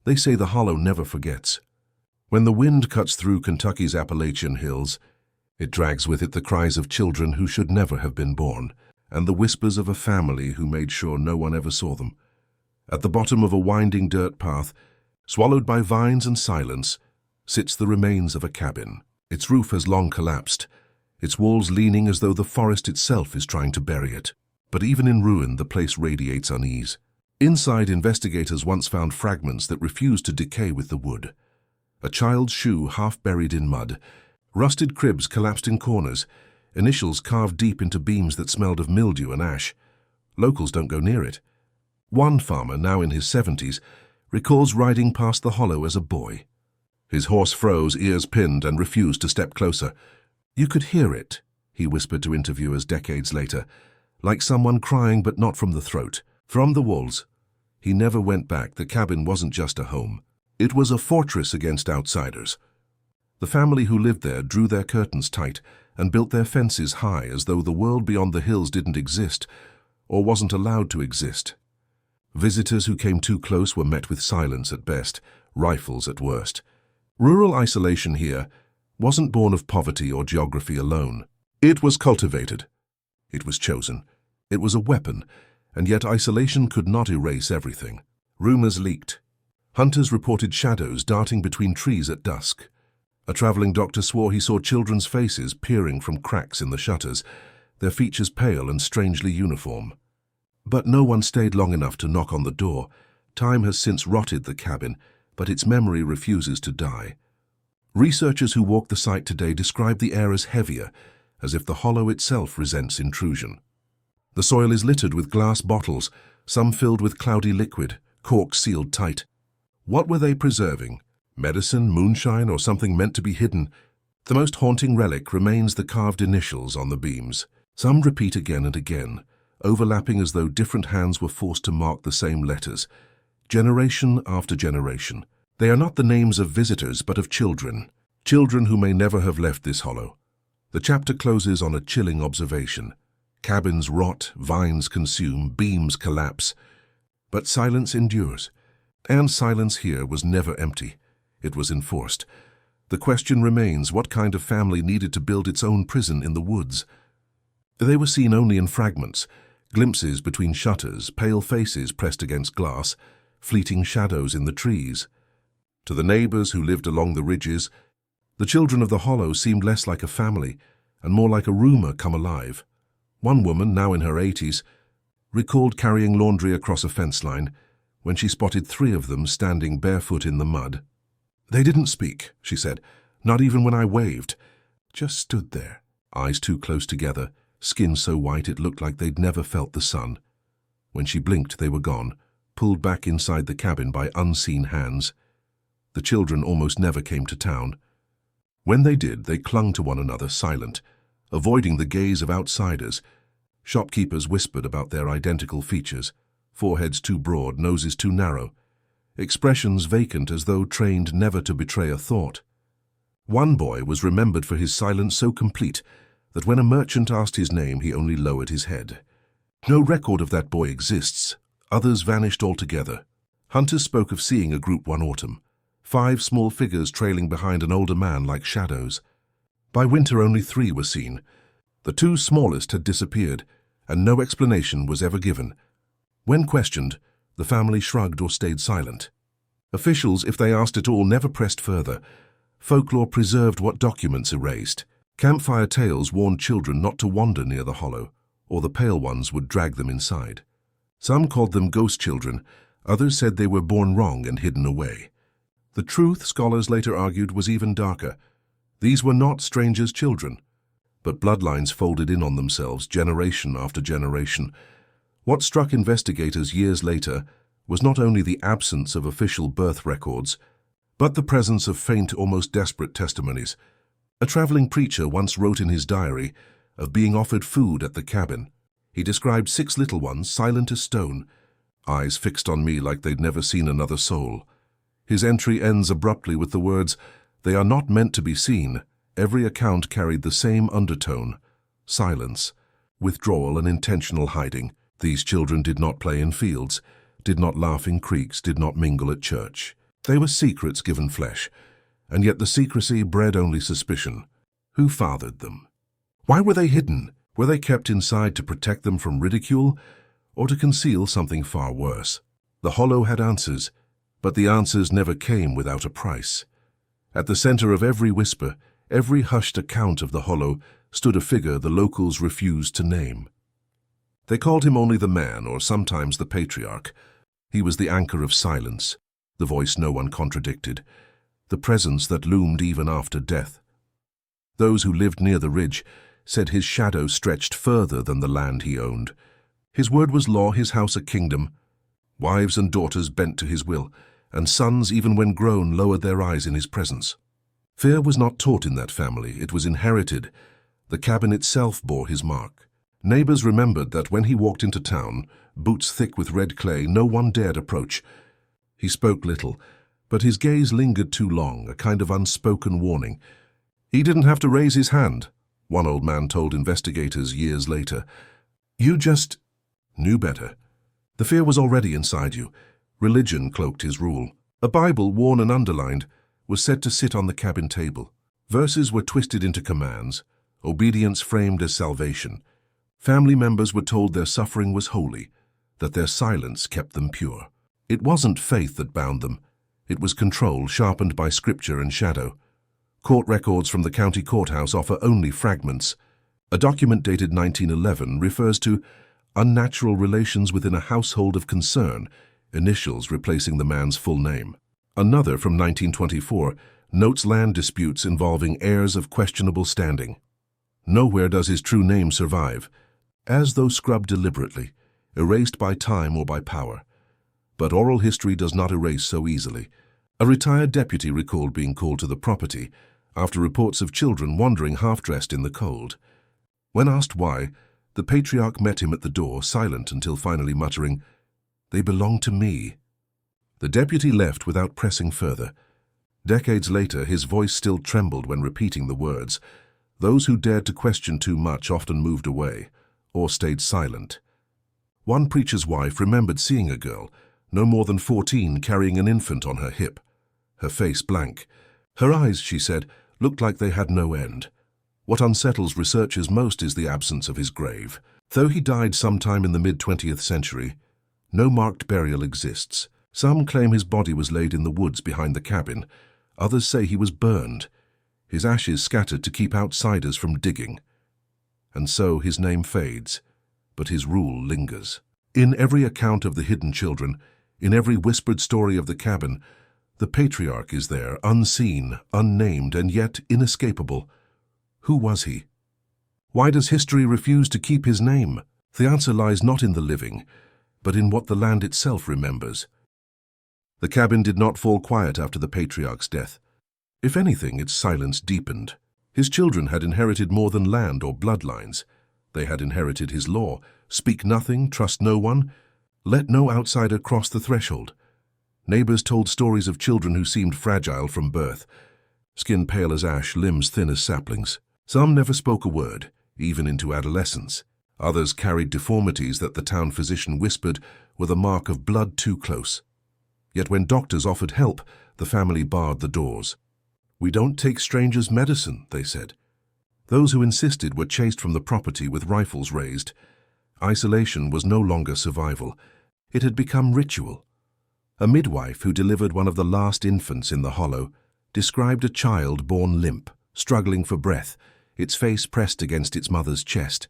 They say the hollow never forgets. When the wind cuts through Kentucky's Appalachian hills, it drags with it the cries of children who should never have been born, and the whispers of a family who made sure no one ever saw them. At the bottom of a winding dirt path, swallowed by vines and silence, sits the remains of a cabin. Its roof has long collapsed, its walls leaning as though the forest itself is trying to bury it. But even in ruin, the place radiates unease. Inside, investigators once found fragments that refused to decay with the wood. A child's shoe half buried in mud, rusted cribs collapsed in corners, initials carved deep into beams that smelled of mildew and ash. Locals don't go near it. One farmer, now in his 70s, recalls riding past the hollow as a boy. His horse froze, ears pinned, and refused to step closer. "You could hear it," he whispered to interviewers decades later, like someone crying but not from the throat, from the walls. He never went back. The cabin wasn't just a home. It was a fortress against outsiders. The family who lived there drew their curtains tight and built their fences high as though the world beyond the hills didn't exist or wasn't allowed to exist. Visitors who came too close were met with silence at best, rifles at worst. Rural isolation here wasn't born of poverty or geography alone. It was cultivated. It was chosen. It was a weapon, and yet isolation could not erase everything. Rumors leaked. Hunters reported shadows darting between trees at dusk. A traveling doctor swore he saw children's faces peering from cracks in the shutters, their features pale and strangely uniform. But no one stayed long enough to knock on the door. Time has since rotted the cabin, but its memory refuses to die. Researchers who walk the site today describe the air as heavier, as if the hollow itself resents intrusion. The soil is littered with glass bottles, some filled with cloudy liquid, corks sealed tight. What were they preserving? Medicine, moonshine, or something meant to be hidden? The most haunting relic remains the carved initials on the beams. Some repeat again and again, overlapping as though different hands were forced to mark the same letters, generation after generation. They are not the names of visitors, but of children, children who may never have left this hollow. The chapter closes on a chilling observation. Cabins rot, vines consume, beams collapse. But silence endures. And silence here was never empty. It was enforced. The question remains, what kind of family needed to build its own prison in the woods? They were seen only in fragments, glimpses between shutters, pale faces pressed against glass, fleeting shadows in the trees. To the neighbors who lived along the ridges, the children of the hollow seemed less like a family and more like a rumor come alive. One woman, now in her 80s, recalled carrying laundry across a fence line when she spotted 3 of them standing barefoot in the mud. "They didn't speak," she said, "not even when I waved. Just stood there, eyes too close together, skin so white it looked like they'd never felt the sun. When she blinked, they were gone, pulled back inside the cabin by unseen hands. The children almost never came to town. When they did, they clung to one another, silent, avoiding the gaze of outsiders. Shopkeepers whispered about their identical features, foreheads too broad, noses too narrow, expressions vacant as though trained never to betray a thought. One boy was remembered for his silence so complete that when a merchant asked his name, he only lowered his head. No record of that boy exists. Others vanished altogether. Hunters spoke of seeing a group one autumn, 5 small figures trailing behind an older man like shadows. By winter, only 3 were seen. The 2 smallest had disappeared, and no explanation was ever given. When questioned, the family shrugged or stayed silent. Officials, if they asked at all, never pressed further. Folklore preserved what documents erased. Campfire tales warned children not to wander near the hollow, or the pale ones would drag them inside. Some called them ghost children, others said they were born wrong and hidden away. The truth, scholars later argued, was even darker. These were not strangers' children, but bloodlines folded in on themselves generation after generation. What struck investigators years later was not only the absence of official birth records, but the presence of faint, almost desperate testimonies. A traveling preacher once wrote in his diary of being offered food at the cabin. He described 6 little ones, silent as stone, eyes fixed on me like they'd never seen another soul. His entry ends abruptly with the words, "They are not meant to be seen." Every account carried the same undertone: silence, withdrawal, and intentional hiding. These children did not play in fields, did not laugh in creeks, did not mingle at church. They were secrets given flesh, and yet the secrecy bred only suspicion. Who fathered them? Why were they hidden? Were they kept inside to protect them from ridicule, or to conceal something far worse? The Hollow had answers, but the answers never came without a price. At the center of every whisper, every hushed account of the Hollow, stood a figure the locals refused to name. They called him only the Man, or sometimes the Patriarch. He was the anchor of silence, the voice no one contradicted, the presence that loomed even after death. Those who lived near the ridge said his shadow stretched further than the land he owned. His word was law, his house a kingdom. Wives and daughters bent to his will, and sons, even when grown, lowered their eyes in his presence. Fear was not taught in that family, it was inherited. The cabin itself bore his mark. Neighbors remembered that when he walked into town, boots thick with red clay, no one dared approach. He spoke little, but his gaze lingered too long, a kind of unspoken warning. He didn't have to raise his hand, one old man told investigators years later. You just knew better. The fear was already inside you. Religion cloaked his rule. A Bible, worn and underlined, was said to sit on the cabin table. Verses were twisted into commands, obedience framed as salvation. Family members were told their suffering was holy, that their silence kept them pure. It wasn't faith that bound them. It was control sharpened by scripture and shadow. Court records from the county courthouse offer only fragments. A document dated 1911 refers to unnatural relations within a household of concern, initials replacing the man's full name. Another from 1924 notes land disputes involving heirs of questionable standing. Nowhere does his true name survive, as though scrubbed deliberately, erased by time or by power. But oral history does not erase so easily. A retired deputy recalled being called to the property after reports of children wandering half-dressed in the cold. When asked why, the patriarch met him at the door, silent until finally muttering, "They belong to me." The deputy left without pressing further. Decades later, his voice still trembled when repeating the words. Those who dared to question too much often moved away, or stayed silent. One preacher's wife remembered seeing a girl, no more than 14, carrying an infant on her hip, her face blank. Her eyes, she said, looked like they had no end. What unsettles researchers most is the absence of his grave. Though he died sometime in the mid-20th century, no marked burial exists. Some claim his body was laid in the woods behind the cabin. Others say he was burned, his ashes scattered to keep outsiders from digging. And so his name fades, but his rule lingers. In every account of the hidden children, in every whispered story of the cabin, the patriarch is there, unseen, unnamed, and yet inescapable. Who was he? Why does history refuse to keep his name? The answer lies not in the living, but in what the land itself remembers. The cabin did not fall quiet after the patriarch's death. If anything, its silence deepened. His children had inherited more than land or bloodlines. They had inherited his law: speak nothing, trust no one, let no outsider cross the threshold. Neighbors told stories of children who seemed fragile from birth, skin pale as ash, limbs thin as saplings. Some never spoke a word, even into adolescence. Others carried deformities that the town physician whispered were the mark of blood too close. Yet when doctors offered help, the family barred the doors. "We don't take strangers' medicine," they said. Those who insisted were chased from the property with rifles raised. Isolation was no longer survival. It had become ritual. A midwife who delivered one of the last infants in the Hollow described a child born limp, struggling for breath, its face pressed against its mother's chest.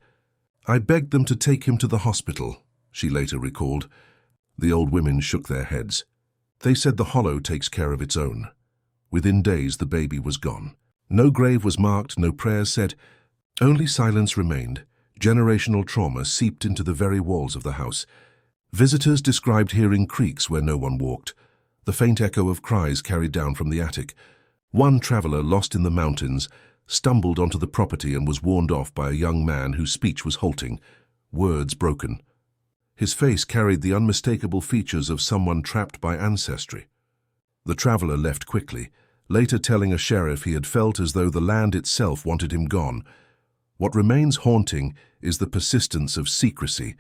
"I begged them to take him to the hospital," she later recalled. The old women shook their heads. They said the Hollow takes care of its own. Within days, the baby was gone. No grave was marked, no prayers said. Only silence remained. Generational trauma seeped into the very walls of the house. Visitors described hearing creaks where no one walked, the faint echo of cries carried down from the attic. One traveler, lost in the mountains, stumbled onto the property and was warned off by a young man whose speech was halting, words broken. His face carried the unmistakable features of someone trapped by ancestry. The traveler left quickly, later telling a sheriff he had felt as though the land itself wanted him gone. What remains haunting is the persistence of secrecy.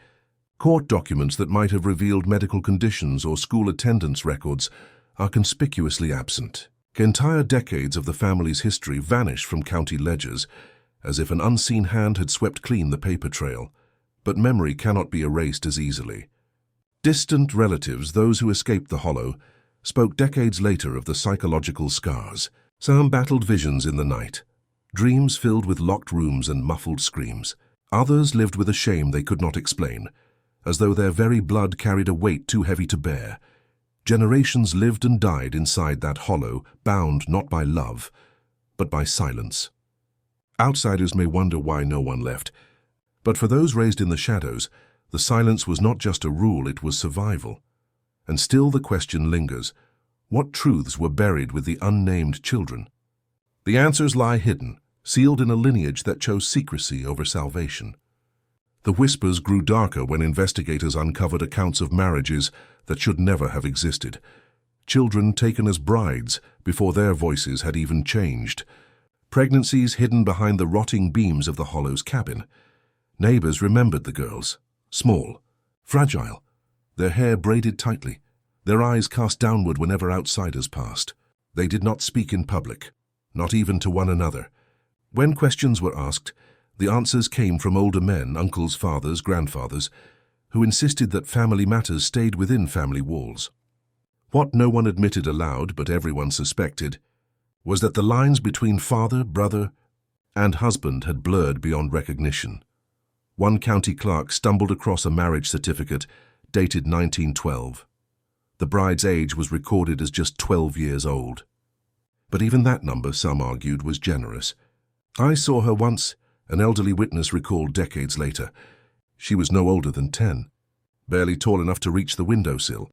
Court documents that might have revealed medical conditions or school attendance records are conspicuously absent. Entire decades of the family's history vanish from county ledgers, as if an unseen hand had swept clean the paper trail. But memory cannot be erased as easily. Distant relatives, those who escaped the hollow, spoke decades later of the psychological scars. Some battled visions in the night, dreams filled with locked rooms and muffled screams. Others lived with a shame they could not explain, as though their very blood carried a weight too heavy to bear. Generations lived and died inside that hollow, bound not by love, but by silence. Outsiders may wonder why no one left, but for those raised in the shadows, the silence was not just a rule, it was survival. And still the question lingers: what truths were buried with the unnamed children? The answers lie hidden, sealed in a lineage that chose secrecy over salvation. The whispers grew darker when investigators uncovered accounts of marriages that should never have existed. Children taken as brides before their voices had even changed. Pregnancies hidden behind the rotting beams of the hollow's cabin. Neighbors remembered the girls, small, fragile, their hair braided tightly, their eyes cast downward whenever outsiders passed. They did not speak in public, not even to one another. When questions were asked, the answers came from older men, uncles, fathers, grandfathers, who insisted that family matters stayed within family walls. What no one admitted aloud, but everyone suspected, was that the lines between father, brother, and husband had blurred beyond recognition. One county clerk stumbled across a marriage certificate dated 1912. The bride's age was recorded as just 12 years old. But even that number, some argued, was generous. "I saw her once," an elderly witness recalled decades later. "She was no older than 10, barely tall enough to reach the windowsill."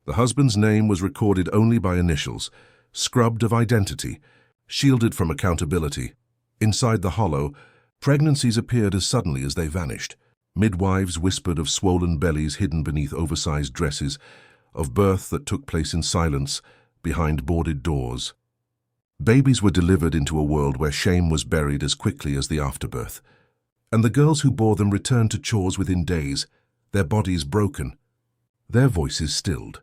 The husband's name was recorded only by initials, scrubbed of identity, shielded from accountability. Inside the hollow, pregnancies appeared as suddenly as they vanished. Midwives whispered of swollen bellies hidden beneath oversized dresses, of birth that took place in silence, behind boarded doors. Babies were delivered into a world where shame was buried as quickly as the afterbirth. And the girls who bore them returned to chores within days, their bodies broken, their voices stilled.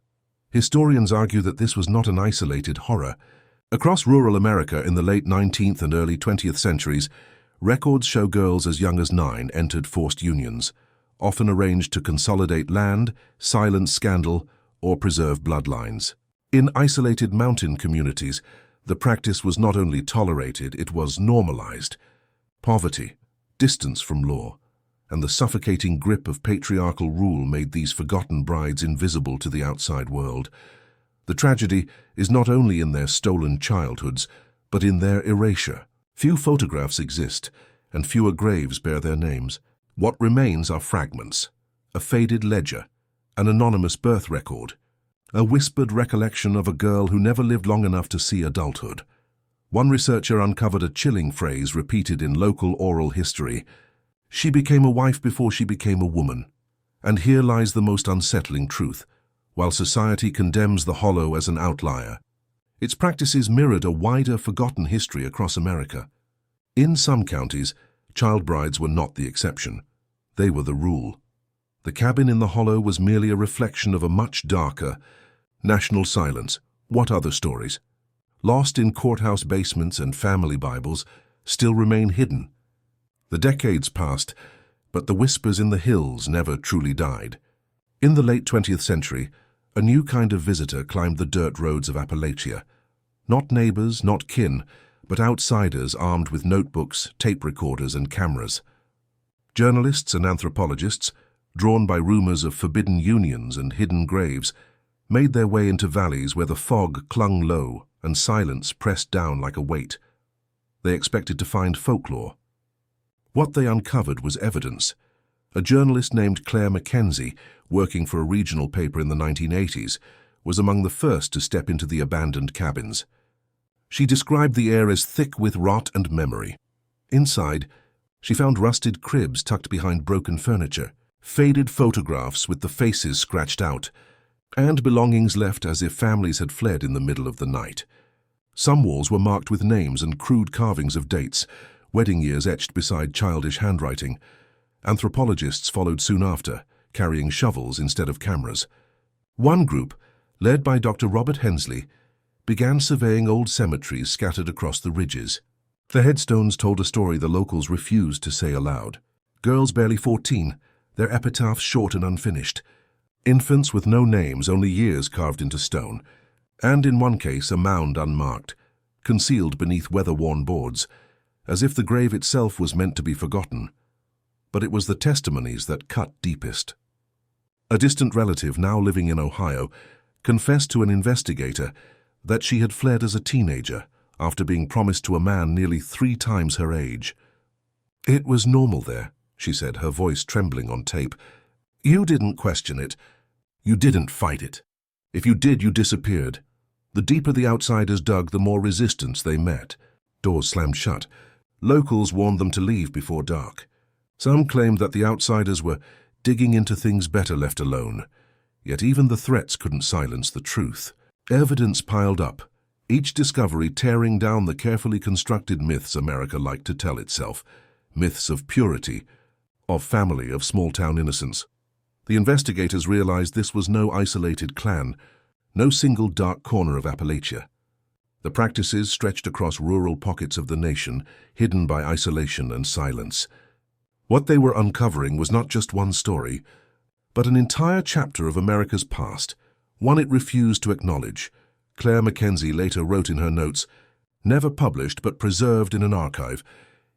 Historians argue that this was not an isolated horror. Across rural America in the late 19th and early 20th centuries, records show girls as young as 9 entered forced unions, often arranged to consolidate land, silence scandal, or preserve bloodlines. In isolated mountain communities, the practice was not only tolerated, it was normalized. Poverty, distance from law, and the suffocating grip of patriarchal rule made these forgotten brides invisible to the outside world. The tragedy is not only in their stolen childhoods, but in their erasure. Few photographs exist, and fewer graves bear their names. What remains are fragments, a faded ledger, an anonymous birth record, a whispered recollection of a girl who never lived long enough to see adulthood. One researcher uncovered a chilling phrase repeated in local oral history: "She became a wife before she became a woman." And here lies the most unsettling truth. While society condemns the hollow as an outlier, its practices mirrored a wider, forgotten history across America. In some counties, child brides were not the exception. They were the rule. The cabin in the hollow was merely a reflection of a much darker national silence. What other stories, lost in courthouse basements and family Bibles, still remain hidden? The decades passed, but the whispers in the hills never truly died. In the late 20th century, a new kind of visitor climbed the dirt roads of Appalachia. Not neighbors, not kin, but outsiders armed with notebooks, tape recorders, and cameras. Journalists and anthropologists, drawn by rumors of forbidden unions and hidden graves, made their way into valleys where the fog clung low and silence pressed down like a weight. They expected to find folklore. What they uncovered was evidence. A journalist named Claire Mackenzie, working for a regional paper in the 1980s, was among the first to step into the abandoned cabins. She described the air as thick with rot and memory. Inside, she found rusted cribs tucked behind broken furniture, faded photographs with the faces scratched out, and belongings left as if families had fled in the middle of the night. Some walls were marked with names and crude carvings of dates, wedding years etched beside childish handwriting. Anthropologists followed soon after, carrying shovels instead of cameras. One group, led by Dr. Robert Hensley, began surveying old cemeteries scattered across the ridges. The headstones told a story the locals refused to say aloud. Girls barely 14, their epitaphs short and unfinished. Infants with no names, only years carved into stone. And in one case, a mound unmarked, concealed beneath weather-worn boards, as if the grave itself was meant to be forgotten. But it was the testimonies that cut deepest. A distant relative, now living in Ohio, confessed to an investigator that she had fled as a teenager after being promised to a man nearly 3 times her age. "It was normal there," she said, her voice trembling on tape. "You didn't question it. You didn't fight it. If you did, you disappeared. The deeper the outsiders dug, the more resistance they met." Doors slammed shut. Locals warned them to leave before dark. Some claimed that the outsiders were digging into things better left alone. Yet even the threats couldn't silence the truth. Evidence piled up, each discovery tearing down the carefully constructed myths America liked to tell itself. Myths of purity, of family, of small-town innocence. The investigators realized this was no isolated clan, no single dark corner of Appalachia. The practices stretched across rural pockets of the nation, hidden by isolation and silence. What they were uncovering was not just one story, but an entire chapter of America's past, one it refused to acknowledge. Claire Mackenzie later wrote in her notes, "Never published but preserved in an archive,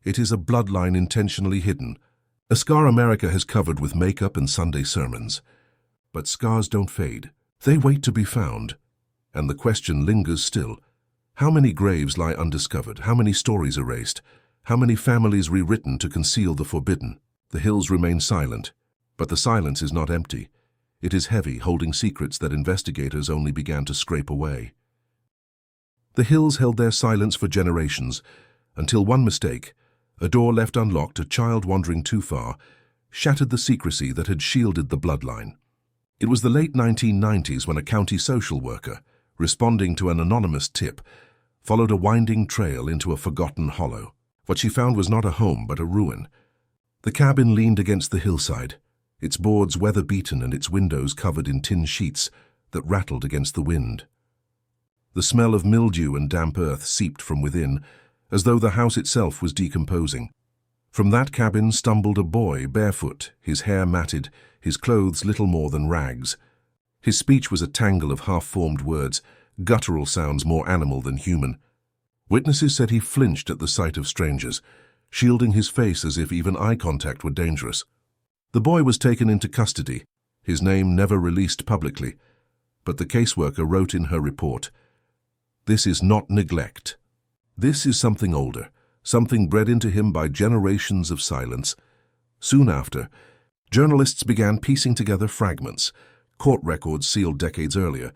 it is a bloodline intentionally hidden, a scar America has covered with makeup and Sunday sermons. But scars don't fade. They wait to be found. And the question lingers still. How many graves lie undiscovered? How many stories erased? How many families rewritten to conceal the forbidden?" The hills remain silent, but the silence is not empty. It is heavy, holding secrets that investigators only began to scrape away. The hills held their silence for generations, until one mistake, a door left unlocked, a child wandering too far, shattered the secrecy that had shielded the bloodline. It was the late 1990s when a county social worker, responding to an anonymous tip, followed a winding trail into a forgotten hollow. What she found was not a home, but a ruin. The cabin leaned against the hillside, its boards weather-beaten and its windows covered in tin sheets that rattled against the wind. The smell of mildew and damp earth seeped from within, as though the house itself was decomposing. From that cabin stumbled a boy, barefoot, his hair matted, his clothes little more than rags. His speech was a tangle of half-formed words, guttural sounds more animal than human. Witnesses said he flinched at the sight of strangers, shielding his face as if even eye contact were dangerous. The boy was taken into custody, his name never released publicly, but the caseworker wrote in her report, "This is not neglect. This is something older, something bred into him by generations of silence." Soon after, journalists began piecing together fragments, court records sealed decades earlier,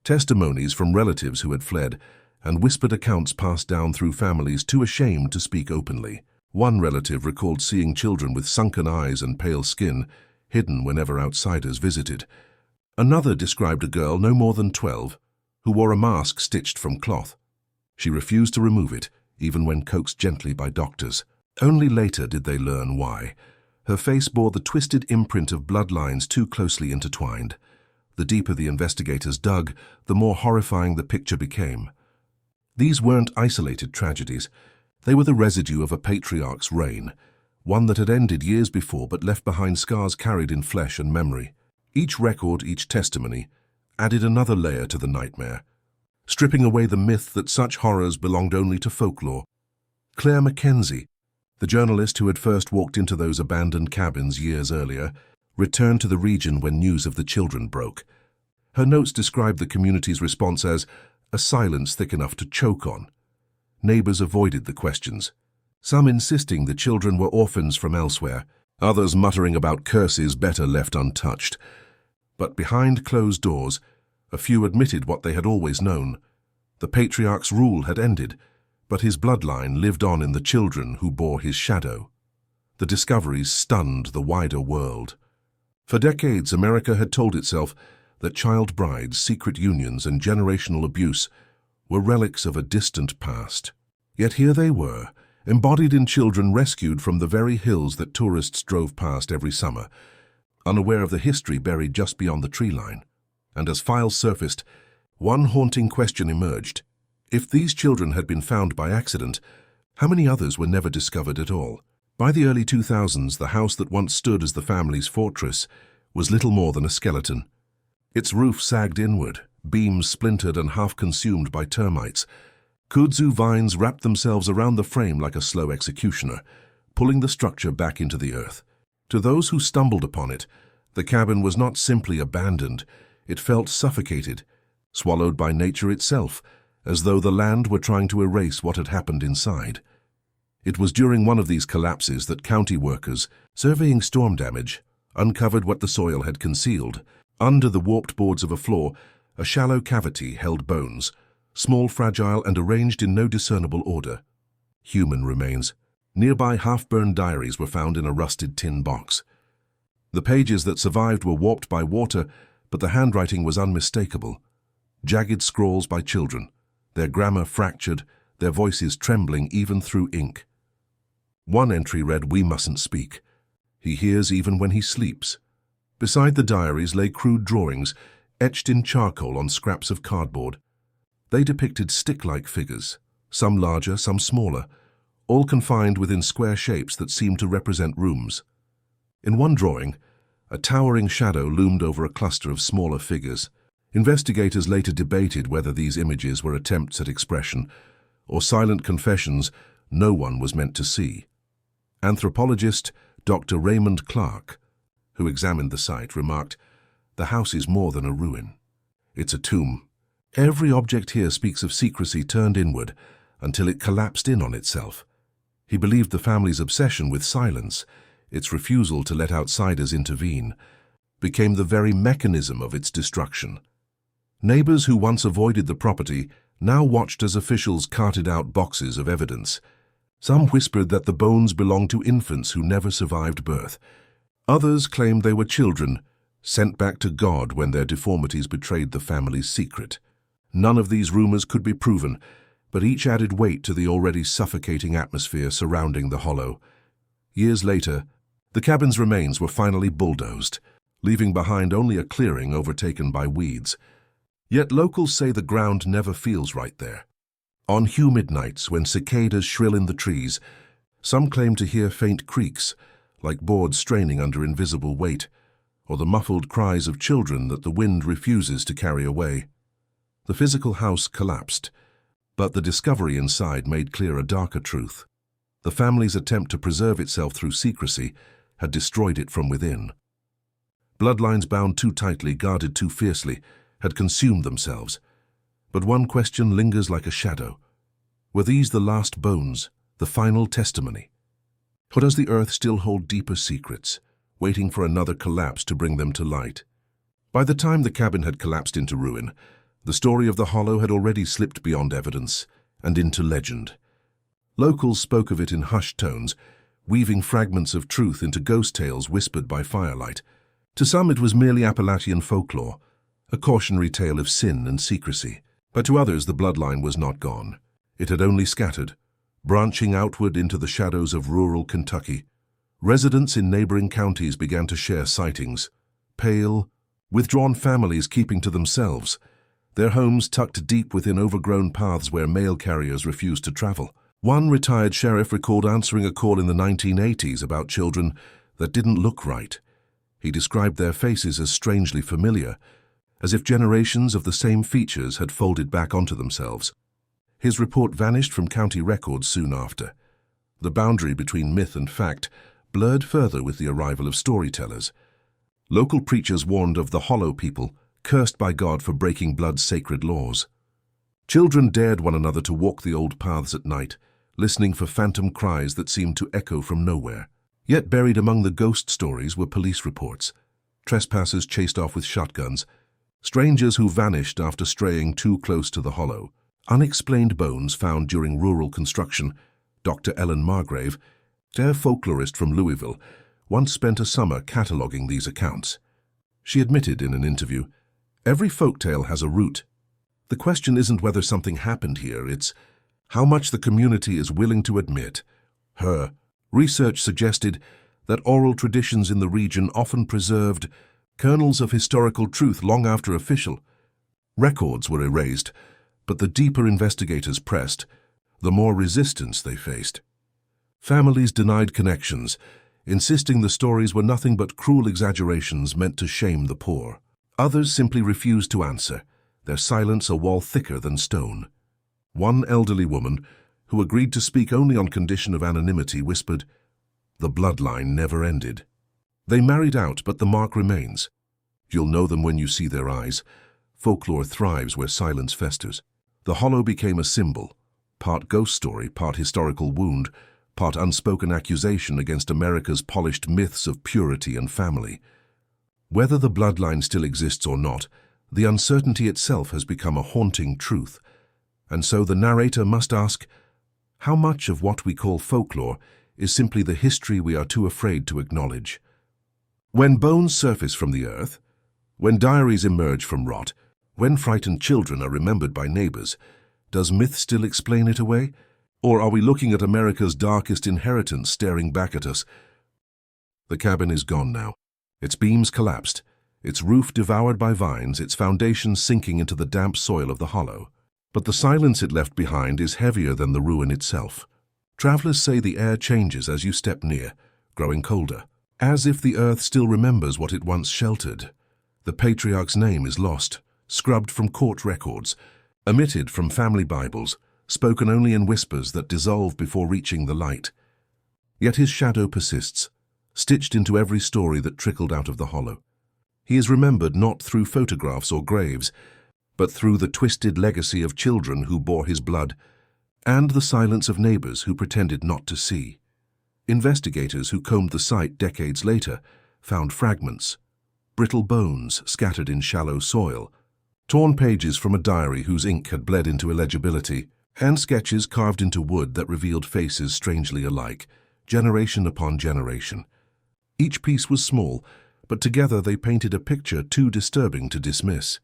testimonies from relatives who had fled, and whispered accounts passed down through families too ashamed to speak openly. One relative recalled seeing children with sunken eyes and pale skin, hidden whenever outsiders visited. Another described a girl no more than 12, who wore a mask stitched from cloth. She refused to remove it, even when coaxed gently by doctors. Only later did they learn why. Her face bore the twisted imprint of bloodlines too closely intertwined. The deeper the investigators dug, the more horrifying the picture became. These weren't isolated tragedies. They were the residue of a patriarch's reign, one that had ended years before but left behind scars carried in flesh and memory. Each record, each testimony, added another layer to the nightmare, stripping away the myth that such horrors belonged only to folklore. Claire Mackenzie, the journalist who had first walked into those abandoned cabins years earlier, returned to the region when news of the children broke. Her notes described the community's response as a silence thick enough to choke on. Neighbors avoided the questions, some insisting the children were orphans from elsewhere, others muttering about curses better left untouched. But behind closed doors, a few admitted what they had always known. The patriarch's rule had ended, but his bloodline lived on in the children who bore his shadow. The discoveries stunned the wider world. For decades, America had told itself that child brides, secret unions, and generational abuse were relics of a distant past. Yet here they were, embodied in children rescued from the very hills that tourists drove past every summer, unaware of the history buried just beyond the tree line. And as files surfaced, one haunting question emerged. If these children had been found by accident, how many others were never discovered at all? By the early 2000s, the house that once stood as the family's fortress was little more than a skeleton. Its roof sagged inward, beams splintered and half consumed by termites. Kudzu vines wrapped themselves around the frame like a slow executioner, pulling the structure back into the earth. To those who stumbled upon it, the cabin was not simply abandoned, it felt suffocated, swallowed by nature itself, as though the land were trying to erase what had happened inside. It was during one of these collapses that county workers, surveying storm damage, uncovered what the soil had concealed. Under the warped boards of a floor, a shallow cavity held bones, small, fragile, and arranged in no discernible order. Human remains. Nearby half-burned diaries were found in a rusted tin box. The pages that survived were warped by water, but the handwriting was unmistakable. Jagged scrawls by children, their grammar fractured, their voices trembling even through ink. One entry read, "We mustn't speak. He hears even when he sleeps." Beside the diaries lay crude drawings, etched in charcoal on scraps of cardboard. They depicted stick-like figures, some larger, some smaller, all confined within square shapes that seemed to represent rooms. In one drawing, a towering shadow loomed over a cluster of smaller figures. Investigators later debated whether these images were attempts at expression or silent confessions no one was meant to see. Anthropologist Dr. Raymond Clark, who examined the site, remarked, "The house is more than a ruin. It's a tomb. Every object here speaks of secrecy turned inward until it collapsed in on itself." He believed the family's obsession with silence, its refusal to let outsiders intervene, became the very mechanism of its destruction. Neighbors who once avoided the property now watched as officials carted out boxes of evidence. Some whispered that the bones belonged to infants who never survived birth. Others claimed they were children, sent back to God when their deformities betrayed the family's secret. None of these rumors could be proven, but each added weight to the already suffocating atmosphere surrounding the hollow. Years later, the cabin's remains were finally bulldozed, leaving behind only a clearing overtaken by weeds. Yet locals say the ground never feels right there. On humid nights, when cicadas shrill in the trees, some claim to hear faint creaks, like boards straining under invisible weight, or the muffled cries of children that the wind refuses to carry away. The physical house collapsed, but the discovery inside made clear a darker truth. The family's attempt to preserve itself through secrecy had destroyed it from within. Bloodlines bound too tightly, guarded too fiercely, had consumed themselves. But one question lingers like a shadow. Were these the last bones, the final testimony? Or does the earth still hold deeper secrets, waiting for another collapse to bring them to light? By the time the cabin had collapsed into ruin, the story of the hollow had already slipped beyond evidence and into legend. Locals spoke of it in hushed tones, weaving fragments of truth into ghost tales whispered by firelight. To some it was merely Appalachian folklore, a cautionary tale of sin and secrecy. But to others the bloodline was not gone. It had only scattered, branching outward into the shadows of rural Kentucky. Residents in neighboring counties began to share sightings, pale, withdrawn families keeping to themselves, their homes tucked deep within overgrown paths where mail carriers refused to travel. One retired sheriff recalled answering a call in the 1980s about children that didn't look right. He described their faces as strangely familiar, as if generations of the same features had folded back onto themselves. His report vanished from county records soon after. The boundary between myth and fact blurred further with the arrival of storytellers. Local preachers warned of the hollow people, cursed by God for breaking blood's sacred laws. Children dared one another to walk the old paths at night, listening for phantom cries that seemed to echo from nowhere. Yet buried among the ghost stories were police reports, trespassers chased off with shotguns, strangers who vanished after straying too close to the hollow, unexplained bones found during rural construction. Dr. Ellen Margrave, a folklorist from Louisville, once spent a summer cataloging these accounts. She admitted in an interview, "Every folktale has a root. The question isn't whether something happened here, it's how much the community is willing to admit." Her research suggested that oral traditions in the region often preserved kernels of historical truth long after official records were erased, but the deeper investigators pressed, the more resistance they faced. Families denied connections, insisting the stories were nothing but cruel exaggerations meant to shame the poor. Others simply refused to answer, their silence a wall thicker than stone. One elderly woman, who agreed to speak only on condition of anonymity, whispered, "The bloodline never ended. They married out, but the mark remains. You'll know them when you see their eyes. Folklore thrives where silence festers." The hollow became a symbol, part ghost story, part historical wound, part unspoken accusation against America's polished myths of purity and family. Whether the bloodline still exists or not, the uncertainty itself has become a haunting truth. And so the narrator must ask, how much of what we call folklore is simply the history we are too afraid to acknowledge? When bones surface from the earth, when diaries emerge from rot, when frightened children are remembered by neighbors, does myth still explain it away? Or are we looking at America's darkest inheritance staring back at us? The cabin is gone now. Its beams collapsed, its roof devoured by vines, its foundations sinking into the damp soil of the hollow. But the silence it left behind is heavier than the ruin itself. Travelers say the air changes as you step near, growing colder, as if the earth still remembers what it once sheltered. The patriarch's name is lost, scrubbed from court records, omitted from family Bibles, spoken only in whispers that dissolve before reaching the light. Yet his shadow persists, stitched into every story that trickled out of the hollow. He is remembered not through photographs or graves, but through the twisted legacy of children who bore his blood, and the silence of neighbors who pretended not to see. Investigators who combed the site decades later found fragments, brittle bones scattered in shallow soil, torn pages from a diary whose ink had bled into illegibility, and sketches carved into wood that revealed faces strangely alike, generation upon generation. Each piece was small, but together they painted a picture too disturbing to dismiss.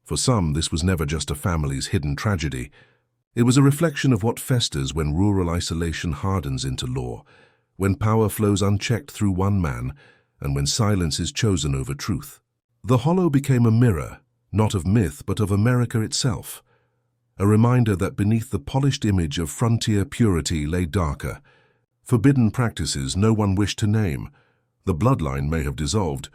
For some, this was never just a family's hidden tragedy. It was a reflection of what festers when rural isolation hardens into law, when power flows unchecked through one man, and when silence is chosen over truth. The hollow became a mirror, not of myth but of America itself, a reminder that beneath the polished image of frontier purity lay darker, forbidden practices no one wished to name. The bloodline may have dissolved,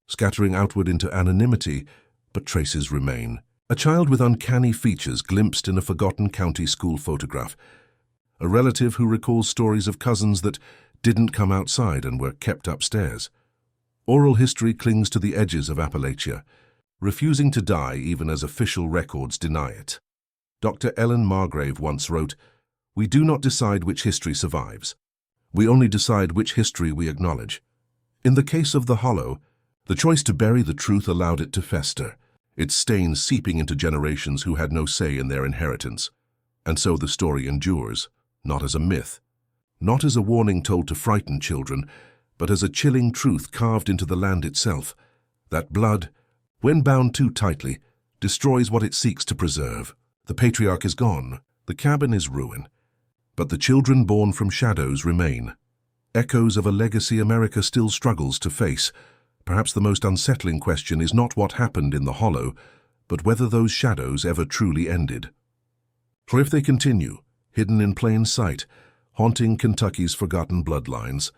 scattering outward into anonymity, but traces remain. A child with uncanny features glimpsed in a forgotten county school photograph. A relative who recalls stories of cousins that didn't come outside and were kept upstairs. Oral history clings to the edges of Appalachia, refusing to die even as official records deny it. Dr. Ellen Margrave once wrote, "We do not decide which history survives. We only decide which history we acknowledge." In the case of the hollow, the choice to bury the truth allowed it to fester, its stains seeping into generations who had no say in their inheritance. And so the story endures, not as a myth, not as a warning told to frighten children, but as a chilling truth carved into the land itself, that blood, when bound too tightly, destroys what it seeks to preserve. The patriarch is gone, the cabin is ruin, but the children born from shadows remain. Echoes of a legacy America still struggles to face. Perhaps the most unsettling question is not what happened in the hollow, but whether those shadows ever truly ended. For if they continue, hidden in plain sight, haunting Kentucky's forgotten bloodlines,